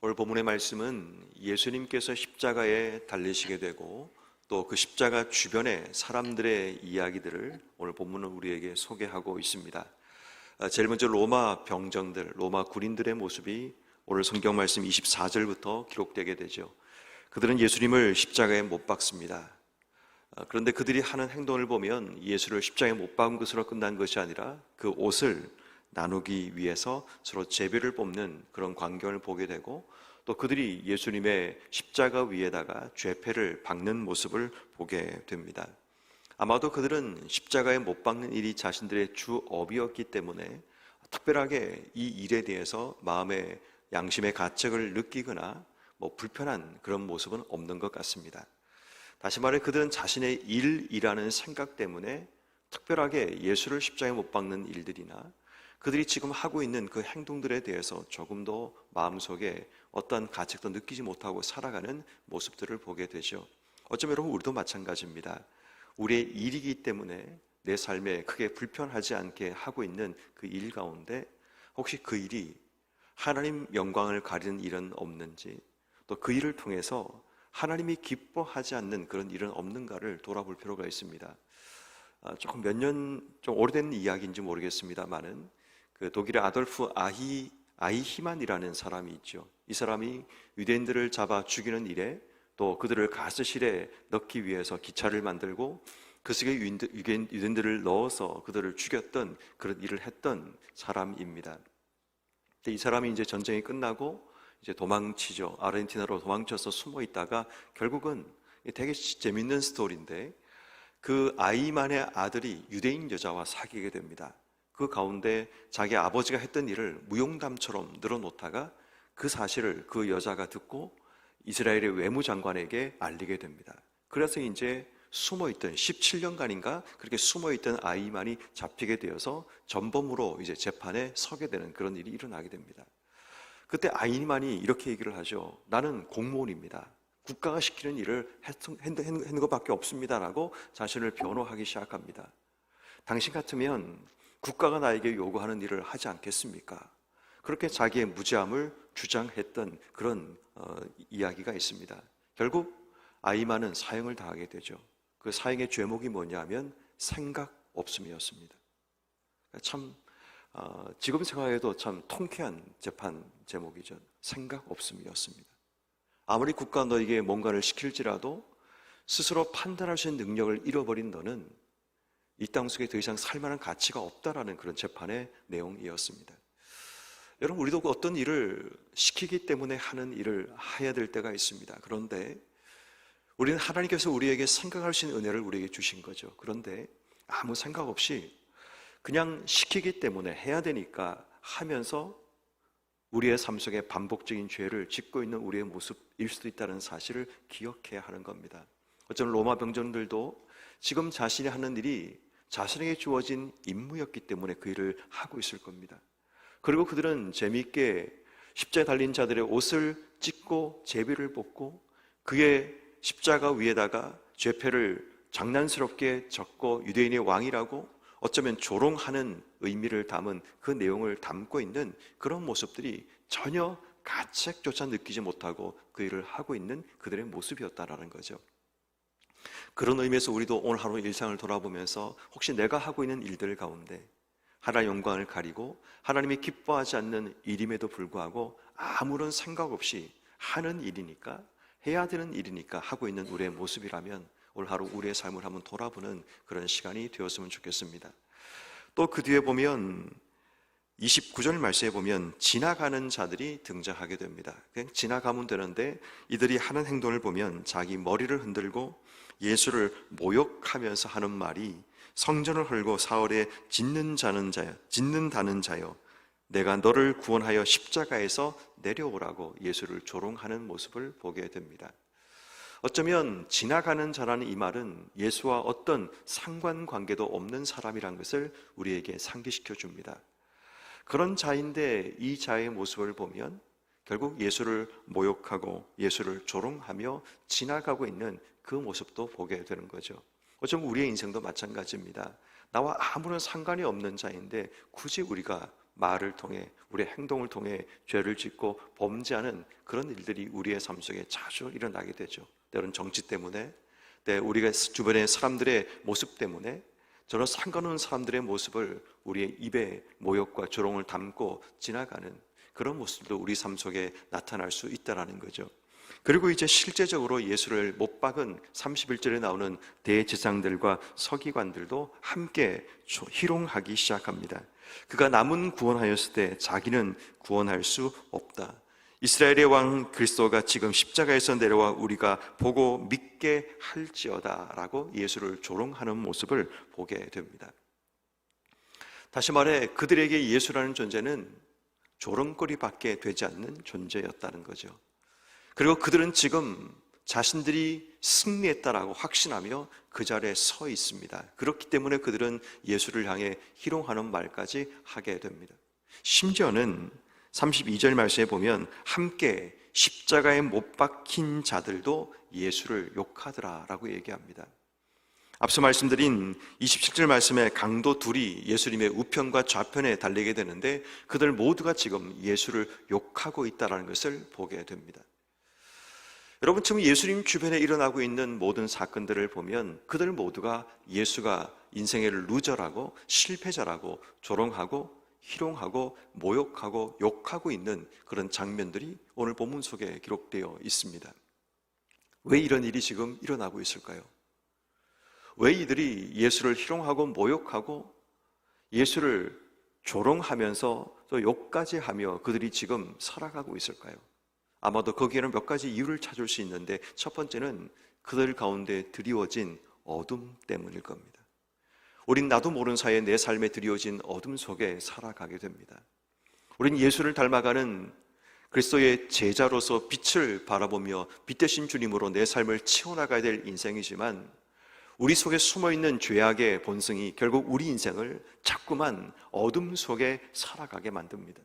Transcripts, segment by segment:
오늘 본문의 말씀은 예수님께서 십자가에 달리시게 되고 또 그 십자가 주변의 사람들의 이야기들을 오늘 본문은 우리에게 소개하고 있습니다. 제일 먼저 로마 병정들, 로마 군인들의 모습이 오늘 성경 말씀 24절부터 기록되게 되죠. 그들은 예수님을 십자가에 못 박습니다. 그런데 그들이 하는 행동을 보면 예수를 십자가에 못 박은 것으로 끝난 것이 아니라 그 옷을 나누기 위해서 서로 제비를 뽑는 그런 광경을 보게 되고, 또 그들이 예수님의 십자가 위에다가 죄패를 박는 모습을 보게 됩니다. 아마도 그들은 십자가에 못 박는 일이 자신들의 주 업이었기 때문에 특별하게 이 일에 대해서 마음의 양심의 가책을 느끼거나 불편한 그런 모습은 없는 것 같습니다. 다시 말해 그들은 자신의 일이라는 생각 때문에 특별하게 예수를 십자가에 못 박는 일들이나 그들이 지금 하고 있는 그 행동들에 대해서 조금도 마음속에 어떤 가책도 느끼지 못하고 살아가는 모습들을 보게 되죠. 어쩌면 여러분 우리도 마찬가지입니다. 우리의 일이기 때문에 내 삶에 크게 불편하지 않게 하고 있는 그 일 가운데 혹시 그 일이 하나님 영광을 가리는 일은 없는지, 또 그 일을 통해서 하나님이 기뻐하지 않는 그런 일은 없는가를 돌아볼 필요가 있습니다. 조금 좀 오래된 이야기인지 모르겠습니다만은 그 독일의 아돌프 아이히만이라는 사람이 있죠. 이 사람이 유대인들을 잡아 죽이는 일에 또 그들을 가스실에 넣기 위해서 기차를 만들고 그 속에 유대인들을 넣어서 그들을 죽였던 그런 일을 했던 사람입니다. 이 사람이 이제 전쟁이 끝나고 이제 도망치죠. 아르헨티나로 도망쳐서 숨어 있다가 결국은 되게 재밌는 스토리인데 그 아이만의 아들이 유대인 여자와 사귀게 됩니다. 그 가운데 자기 아버지가 했던 일을 무용담처럼 늘어놓다가 그 사실을 그 여자가 듣고 이스라엘의 외무장관에게 알리게 됩니다. 그래서 이제 숨어있던 17년간인가 그렇게 숨어있던 아이만이 잡히게 되어서 전범으로 이제 재판에 서게 되는 그런 일이 일어나게 됩니다. 그때 아이만이 이렇게 얘기를 하죠. 나는 공무원입니다. 국가가 시키는 일을 했는 것밖에 없습니다라고 자신을 변호하기 시작합니다. 당신 같으면 국가가 나에게 요구하는 일을 하지 않겠습니까? 그렇게 자기의 무죄함을 주장했던 그런 이야기가 있습니다. 결국 아이만은 사형을 당하게 되죠. 그 사형의 죄목이 뭐냐면 생각 없음이었습니다. 참 지금 생각해도 참 통쾌한 재판 제목이죠. 생각 없음이었습니다. 아무리 국가 너에게 뭔가를 시킬지라도 스스로 판단할 수 있는 능력을 잃어버린 너는 이 땅 속에 더 이상 살만한 가치가 없다라는 그런 재판의 내용이었습니다. 여러분, 우리도 어떤 일을 시키기 때문에 하는 일을 해야 될 때가 있습니다. 그런데 우리는 하나님께서 우리에게 생각할 수 있는 은혜를 우리에게 주신 거죠. 그런데 아무 생각 없이 그냥 시키기 때문에 해야 되니까 하면서 우리의 삶 속에 반복적인 죄를 짓고 있는 우리의 모습일 수도 있다는 사실을 기억해야 하는 겁니다. 어쩌면 로마 병정들도 지금 자신이 하는 일이 자신에게 주어진 임무였기 때문에 그 일을 하고 있을 겁니다. 그리고 그들은 재미있게 십자가에 달린 자들의 옷을 찢고 제비를 뽑고 그의 십자가 위에다가 죄패를 장난스럽게 적고 유대인의 왕이라고 어쩌면 조롱하는 의미를 담은 그 내용을 담고 있는 그런 모습들이 전혀 가책조차 느끼지 못하고 그 일을 하고 있는 그들의 모습이었다라는 거죠. 그런 의미에서 우리도 오늘 하루 일상을 돌아보면서 혹시 내가 하고 있는 일들 가운데 하나님의 영광을 가리고 하나님이 기뻐하지 않는 일임에도 불구하고 아무런 생각 없이 하는 일이니까, 해야 되는 일이니까 하고 있는 우리의 모습이라면 오늘 하루 우리의 삶을 한번 돌아보는 그런 시간이 되었으면 좋겠습니다. 또 그 뒤에 보면 29절 말씀에 보면 지나가는 자들이 등장하게 됩니다. 그냥 지나가면 되는데 이들이 하는 행동을 보면 자기 머리를 흔들고 예수를 모욕하면서 하는 말이 성전을 헐고 사흘에 짓는다는 자여 내가 너를 구원하여 십자가에서 내려오라고 예수를 조롱하는 모습을 보게 됩니다. 어쩌면 지나가는 자라는 이 말은 예수와 어떤 상관관계도 없는 사람이란 것을 우리에게 상기시켜 줍니다. 그런 자인데 이 자의 모습을 보면 결국 예수를 모욕하고 예수를 조롱하며 지나가고 있는 그 모습도 보게 되는 거죠. 어쩌면 우리의 인생도 마찬가지입니다. 나와 아무런 상관이 없는 자인데 굳이 우리가 말을 통해, 우리의 행동을 통해 죄를 짓고 범죄하는 그런 일들이 우리의 삶 속에 자주 일어나게 되죠. 때로는 정치 때문에, 우리가 주변의 사람들의 모습 때문에, 저는 상관없는 사람들의 모습을 우리의 입에 모욕과 조롱을 담고 지나가는 그런 모습도 우리 삶 속에 나타날 수 있다는 거죠. 그리고 이제 실제적으로 예수를 못 박은 31절에 나오는 대제사장들과 서기관들도 함께 희롱하기 시작합니다. 그가 남은 구원하였을 때 자기는 구원할 수 없다. 이스라엘의 왕 그리스도가 지금 십자가에서 내려와 우리가 보고 믿게 할지어다 라고 예수를 조롱하는 모습을 보게 됩니다. 다시 말해 그들에게 예수라는 존재는 조롱거리밖에 되지 않는 존재였다는 거죠. 그리고 그들은 지금 자신들이 승리했다라고 확신하며 그 자리에 서 있습니다. 그렇기 때문에 그들은 예수를 향해 희롱하는 말까지 하게 됩니다. 심지어는 32절 말씀에 보면 함께 십자가에 못 박힌 자들도 예수를 욕하더라라고 얘기합니다. 앞서 말씀드린 27절 말씀에 강도 둘이 예수님의 우편과 좌편에 달리게 되는데 그들 모두가 지금 예수를 욕하고 있다는 것을 보게 됩니다. 여러분, 지금 예수님 주변에 일어나고 있는 모든 사건들을 보면 그들 모두가 예수가 인생의 루저라고 실패자라고 조롱하고 희롱하고 모욕하고 욕하고 있는 그런 장면들이 오늘 본문 속에 기록되어 있습니다. 왜 이런 일이 지금 일어나고 있을까요? 왜 이들이 예수를 희롱하고 모욕하고 예수를 조롱하면서 또 욕까지 하며 그들이 지금 살아가고 있을까요? 아마도 거기에는 몇 가지 이유를 찾을 수 있는데 첫 번째는 그들 가운데 드리워진 어둠 때문일 겁니다. 우린 나도 모르는 사이에 내 삶에 드리워진 어둠 속에 살아가게 됩니다. 우린 예수를 닮아가는 그리스도의 제자로서 빛을 바라보며 빛 대신 주님으로 내 삶을 치워나가야 될 인생이지만 우리 속에 숨어있는 죄악의 본성이 결국 우리 인생을 자꾸만 어둠 속에 살아가게 만듭니다.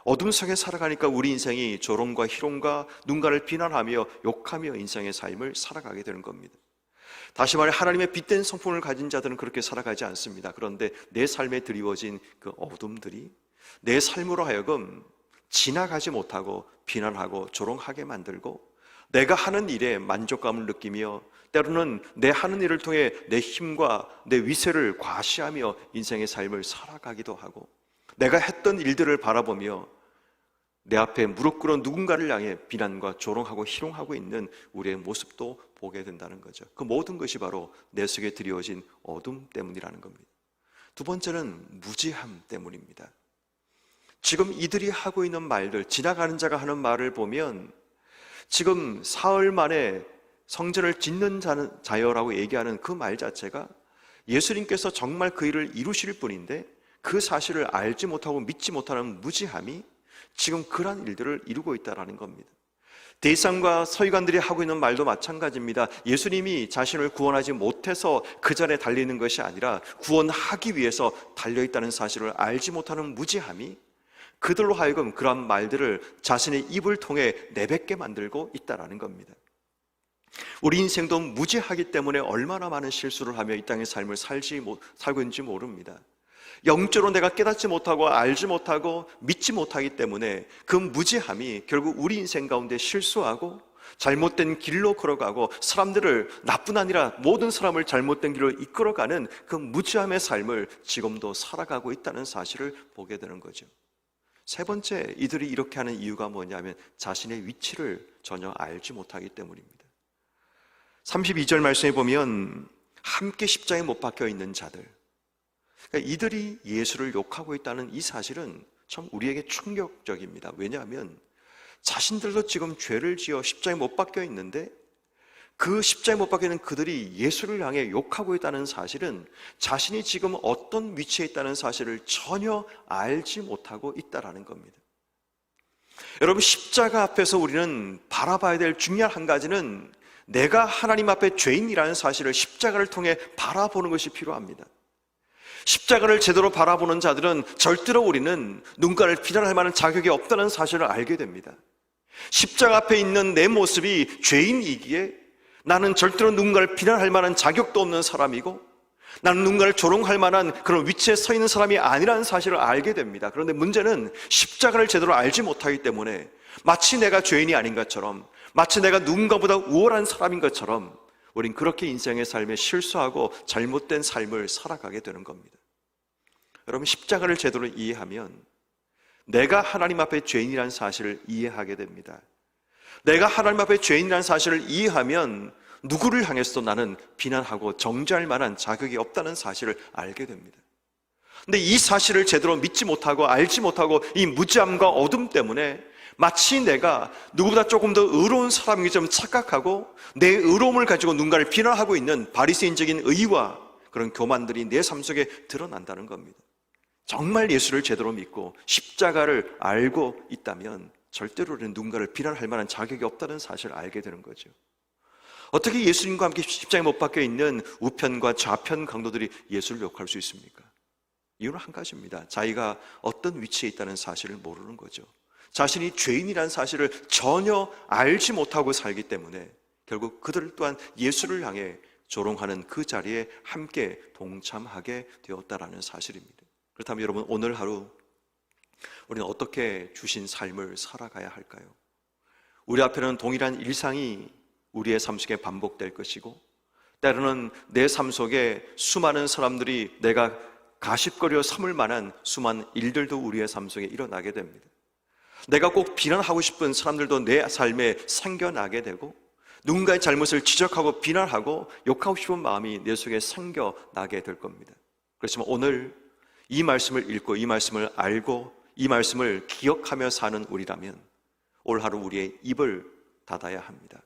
어둠 속에 살아가니까 우리 인생이 조롱과 희롱과 누군가를 비난하며 욕하며 인생의 삶을 살아가게 되는 겁니다. 다시 말해 하나님의 빛된 성품을 가진 자들은 그렇게 살아가지 않습니다. 그런데 내 삶에 드리워진 그 어둠들이 내 삶으로 하여금 지나가지 못하고 비난하고 조롱하게 만들고 내가 하는 일에 만족감을 느끼며 때로는 내 하는 일을 통해 내 힘과 내 위세를 과시하며 인생의 삶을 살아가기도 하고 내가 했던 일들을 바라보며 내 앞에 무릎 꿇어 누군가를 향해 비난과 조롱하고 희롱하고 있는 우리의 모습도 보게 된다는 거죠. 그 모든 것이 바로 내 속에 드리워진 어둠 때문이라는 겁니다. 두 번째는 무지함 때문입니다. 지금 이들이 하고 있는 말들, 지나가는 자가 하는 말을 보면 지금 사흘 만에 성전을 짓는 자여라고 얘기하는 그 말 자체가 예수님께서 정말 그 일을 이루실 분인데 그 사실을 알지 못하고 믿지 못하는 무지함이 지금 그러한 일들을 이루고 있다는 겁니다. 대제사장과 서기관들이 하고 있는 말도 마찬가지입니다. 예수님이 자신을 구원하지 못해서 그 자리에 달리는 것이 아니라 구원하기 위해서 달려있다는 사실을 알지 못하는 무지함이 그들로 하여금 그러한 말들을 자신의 입을 통해 내뱉게 만들고 있다는 겁니다. 우리 인생도 무지하기 때문에 얼마나 많은 실수를 하며 이 땅의 삶을 살고 있는지 모릅니다. 영적으로 내가 깨닫지 못하고 알지 못하고 믿지 못하기 때문에 그 무지함이 결국 우리 인생 가운데 실수하고 잘못된 길로 걸어가고 사람들을 나뿐 아니라 모든 사람을 잘못된 길로 이끌어가는 그 무지함의 삶을 지금도 살아가고 있다는 사실을 보게 되는 거죠. 세 번째, 이들이 이렇게 하는 이유가 뭐냐면 자신의 위치를 전혀 알지 못하기 때문입니다. 32절 말씀에 보면 함께 십자가에 못 박혀 있는 자들, 그러니까 이들이 예수를 욕하고 있다는 이 사실은 참 우리에게 충격적입니다. 왜냐하면 자신들도 지금 죄를 지어 십자가에 못 박혀 있는데 그 십자가에 못 박혀 있는 그들이 예수를 향해 욕하고 있다는 사실은 자신이 지금 어떤 위치에 있다는 사실을 전혀 알지 못하고 있다는 겁니다. 여러분, 십자가 앞에서 우리는 바라봐야 될 중요한 한 가지는 내가 하나님 앞에 죄인이라는 사실을 십자가를 통해 바라보는 것이 필요합니다. 십자가를 제대로 바라보는 자들은 절대로 우리는 누군가를 비난할 만한 자격이 없다는 사실을 알게 됩니다. 십자가 앞에 있는 내 모습이 죄인이기에 나는 절대로 누군가를 비난할 만한 자격도 없는 사람이고 나는 누군가를 조롱할 만한 그런 위치에 서 있는 사람이 아니라는 사실을 알게 됩니다. 그런데 문제는 십자가를 제대로 알지 못하기 때문에 마치 내가 죄인이 아닌 것처럼, 마치 내가 누군가보다 우월한 사람인 것처럼 우린 그렇게 인생의 삶에 실수하고 잘못된 삶을 살아가게 되는 겁니다. 여러분, 십자가를 제대로 이해하면 내가 하나님 앞에 죄인이라는 사실을 이해하게 됩니다. 내가 하나님 앞에 죄인이라는 사실을 이해하면 누구를 향해서도 나는 비난하고 정죄할 만한 자격이 없다는 사실을 알게 됩니다. 근데 이 사실을 제대로 믿지 못하고 알지 못하고 이 무지함과 어둠 때문에 마치 내가 누구보다 조금 더 의로운 사람인 것처럼 착각하고 내 의로움을 가지고 누군가를 비난하고 있는 바리새인적인 의와 그런 교만들이 내 삶 속에 드러난다는 겁니다. 정말 예수를 제대로 믿고 십자가를 알고 있다면 절대로 누군가를 비난할 만한 자격이 없다는 사실을 알게 되는 거죠. 어떻게 예수님과 함께 십자가에 못 박혀 있는 우편과 좌편 강도들이 예수를 욕할 수 있습니까? 이유는 한 가지입니다. 자기가 어떤 위치에 있다는 사실을 모르는 거죠. 자신이 죄인이라는 사실을 전혀 알지 못하고 살기 때문에 결국 그들 또한 예수를 향해 조롱하는 그 자리에 함께 동참하게 되었다라는 사실입니다. 그렇다면 여러분, 오늘 하루 우리는 어떻게 주신 삶을 살아가야 할까요? 우리 앞에는 동일한 일상이 우리의 삶 속에 반복될 것이고, 때로는 내 삶 속에 수많은 사람들이 내가 가십거리로 삼을 만한 수많은 일들도 우리의 삶 속에 일어나게 됩니다. 내가 꼭 비난하고 싶은 사람들도 내 삶에 생겨나게 되고, 누군가의 잘못을 지적하고 비난하고 욕하고 싶은 마음이 내 속에 생겨나게 될 겁니다. 그렇지만 오늘 이 말씀을 읽고 이 말씀을 알고 이 말씀을 기억하며 사는 우리라면 올 하루 우리의 입을 닫아야 합니다.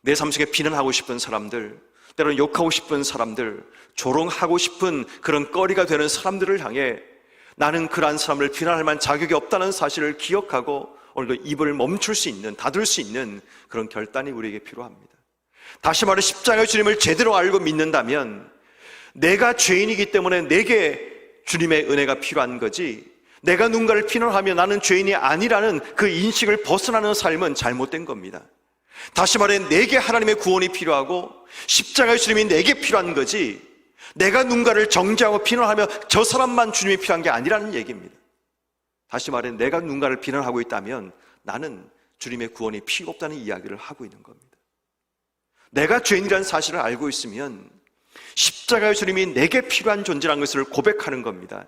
내 삶 속에 비난하고 싶은 사람들, 때로는 욕하고 싶은 사람들, 조롱하고 싶은 그런 거리가 되는 사람들을 향해 나는 그러한 사람을 비난할 만한 자격이 없다는 사실을 기억하고 오늘도 입을 멈출 수 있는, 닫을 수 있는 그런 결단이 우리에게 필요합니다. 다시 말해 십자가의 주님을 제대로 알고 믿는다면 내가 죄인이기 때문에 내게 주님의 은혜가 필요한 거지, 내가 누군가를 비난하며 나는 죄인이 아니라는 그 인식을 벗어나는 삶은 잘못된 겁니다. 다시 말해 내게 하나님의 구원이 필요하고 십자가의 주님이 내게 필요한 거지, 내가 누군가를 정죄하고 비난하며 저 사람만 주님이 필요한 게 아니라는 얘기입니다. 다시 말해 내가 누군가를 비난하고 있다면 나는 주님의 구원이 필요 없다는 이야기를 하고 있는 겁니다. 내가 죄인이라는 사실을 알고 있으면 십자가의 주님이 내게 필요한 존재라는 것을 고백하는 겁니다.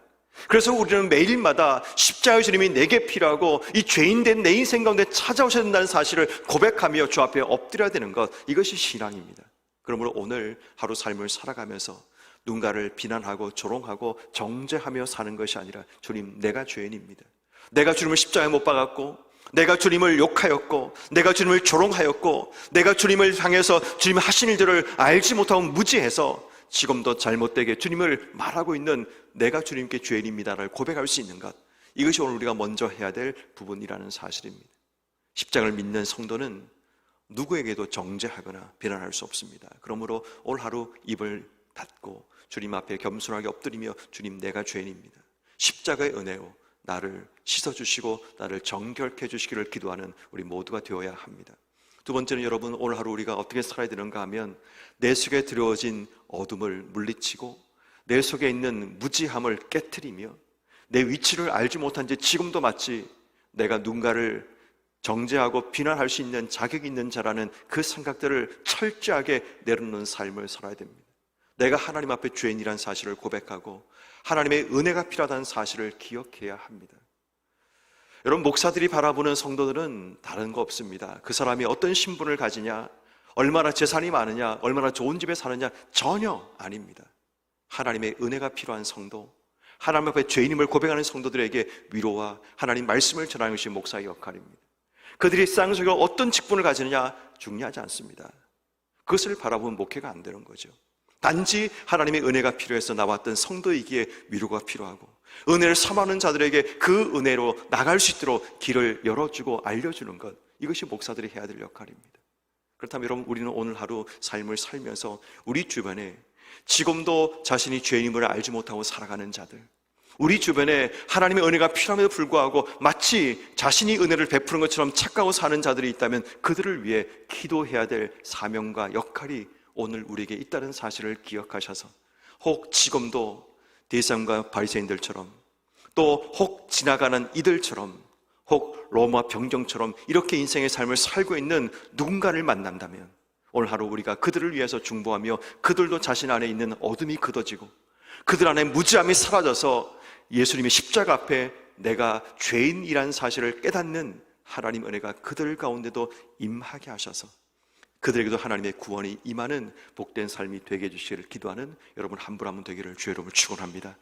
그래서 우리는 매일마다 십자가의 주님이 내게 필요하고 이 죄인된 내 인생 가운데 찾아오셔야 된다는 사실을 고백하며 주 앞에 엎드려야 되는 것, 이것이 신앙입니다. 그러므로 오늘 하루 삶을 살아가면서 누군가를 비난하고 조롱하고 정죄하며 사는 것이 아니라, 주님, 내가 죄인입니다. 내가 주님을 십자가에 못 박았고, 내가 주님을 욕하였고, 내가 주님을 조롱하였고, 내가 주님을 향해서 주님 하신 일들을 알지 못하고 무지해서 지금도 잘못되게 주님을 말하고 있는 내가 주님께 죄인입니다를 고백할 수 있는 것, 이것이 오늘 우리가 먼저 해야 될 부분이라는 사실입니다. 십자가를 믿는 성도는 누구에게도 정죄하거나 비난할 수 없습니다. 그러므로 오늘 하루 입을 닫고 주님 앞에 겸손하게 엎드리며, 주님, 내가 죄인입니다. 십자가의 은혜로 나를 씻어주시고 나를 정결케 해주시기를 기도하는 우리 모두가 되어야 합니다. 두 번째는 여러분, 오늘 하루 우리가 어떻게 살아야 되는가 하면 내 속에 들어진 어둠을 물리치고 내 속에 있는 무지함을 깨트리며 내 위치를 알지 못한 지 지금도 마치 내가 누군가를 정죄하고 비난할 수 있는 자격이 있는 자라는 그 생각들을 철저하게 내려놓는 삶을 살아야 됩니다. 내가 하나님 앞에 죄인이라는 사실을 고백하고 하나님의 은혜가 필요하다는 사실을 기억해야 합니다. 여러분, 목사들이 바라보는 성도들은 다른 거 없습니다. 그 사람이 어떤 신분을 가지냐, 얼마나 재산이 많으냐, 얼마나 좋은 집에 사느냐, 전혀 아닙니다. 하나님의 은혜가 필요한 성도, 하나님 앞에 죄인임을 고백하는 성도들에게 위로와 하나님 말씀을 전하는 것이 목사의 역할입니다. 그들이 세상 속에 어떤 직분을 가지느냐 중요하지 않습니다. 그것을 바라보면 목회가 안 되는 거죠. 단지 하나님의 은혜가 필요해서 나왔던 성도이기에 위로가 필요하고, 은혜를 삼하는 자들에게 그 은혜로 나갈 수 있도록 길을 열어주고 알려주는 것, 이것이 목사들이 해야 될 역할입니다. 그렇다면 여러분, 우리는 오늘 하루 삶을 살면서 우리 주변에 지금도 자신이 죄인임을 알지 못하고 살아가는 자들, 우리 주변에 하나님의 은혜가 필요함에도 불구하고 마치 자신이 은혜를 베푸는 것처럼 착각하고 사는 자들이 있다면 그들을 위해 기도해야 될 사명과 역할이 오늘 우리에게 있다는 사실을 기억하셔서 혹 지금도 대사과 바리새인들처럼, 또 혹 지나가는 이들처럼, 혹 로마 병정처럼 이렇게 인생의 삶을 살고 있는 누군가를 만난다면 오늘 하루 우리가 그들을 위해서 중보하며 그들도 자신 안에 있는 어둠이 걷어지고 그들 안에 무지함이 사라져서 예수님의 십자가 앞에 내가 죄인이라는 사실을 깨닫는 하나님 은혜가 그들 가운데도 임하게 하셔서 그들에게도 하나님의 구원이 임하는 복된 삶이 되게 해주시기를 기도하는 여러분 한 분 한 분 되기를 주의 이름으로 축원합니다.